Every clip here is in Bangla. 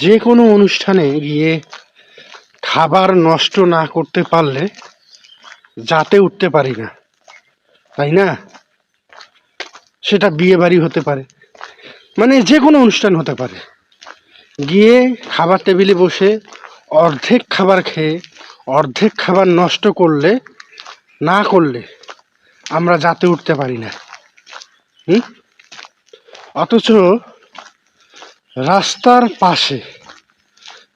যে কোনো অনুষ্ঠানে গিয়ে খাবার নষ্ট না করতে পারলে যাতে উঠতে পারি না, তাই না? সেটা বিয়ে বাড়ি হতে পারে, মানে যে কোনো অনুষ্ঠান হতে পারে। গিয়ে খাবার টেবিলে বসে অর্ধেক খাবার খেয়ে অর্ধেক খাবার নষ্ট না করলে আমরা যাতে উঠতে পারি না। অথচ রাস্তার পাশে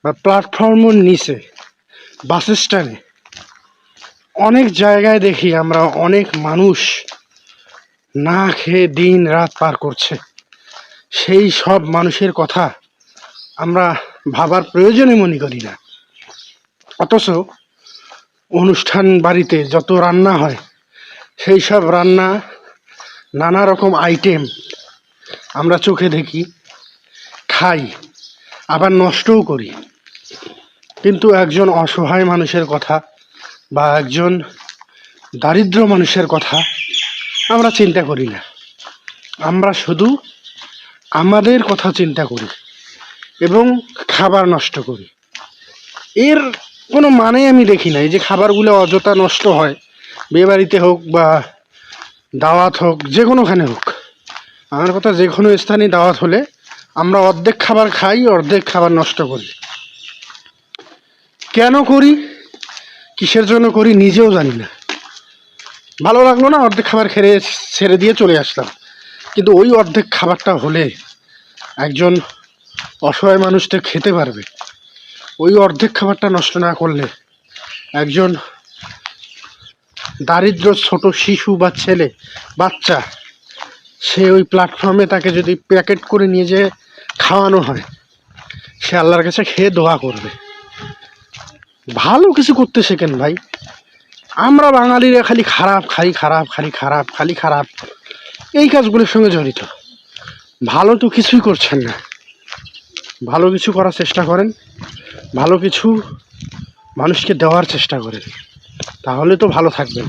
বা প্ল্যাটফর্মের নিচে, বাস স্ট্যান্ডে অনেক জায়গায় দেখি আমরা অনেক মানুষ না খেয়ে দিন রাত পার করছে। সেই সব মানুষের কথা আমরা ভাবার প্রয়োজনই মনে করি না। অথচ অনুষ্ঠান বাড়িতে যত রান্না হয়, সেই সব রান্না, নানা রকম আইটেম আমরা চোখে দেখি, খাই, আবার নষ্টও করি। কিন্তু একজন অসহায় মানুষের কথা বা একজন দারিদ্র মানুষের কথা আমরা চিন্তা করি না। আমরা শুধু আমাদের কথা চিন্তা করি এবং খাবার নষ্ট করি। এর কোনো মানে আমি দেখি না। এই যে খাবারগুলো অযথা নষ্ট হয়, বিয়েবাড়িতে হোক বা দাওয়াত হোক, যে কোনোখানে হোক, আমার কথা যে কোনো স্থানে দাওয়াত হলে আমরা অর্ধেক খাবার খাই, অর্ধেক খাবার নষ্ট করি। কেন করি, কিসের জন্য করি নিজেও জানি না। ভালো লাগলো না, অর্ধেক খাবার খেয়ে ছেড়ে দিয়ে চলে আসলাম। কিন্তু ওই অর্ধেক খাবারটা হলে একজন অসহায় মানুষ তো খেতে পারবে। ওই অর্ধেক খাবারটা নষ্ট না করলে একজন দারিদ্র ছোট শিশু বা ছেলে বাচ্চা, সে ওই প্ল্যাটফর্মে তাকে যদি প্যাকেট করে নিয়ে যেয়ে খাওয়ানো হয়, সে আল্লাহর কাছে খেয়ে দোয়া করবে। ভালো কিছু করতে শেখেন ভাই। আমরা বাঙালিরা খালি খারাপ, খালি খারাপ এই কাজগুলোর সঙ্গে জড়িত। ভালো তো কিছুই করছেন না। ভালো কিছু করার চেষ্টা করেন, ভালো কিছু মানুষকে দেওয়ার চেষ্টা করেন, তাহলে তো ভালো থাকবেন।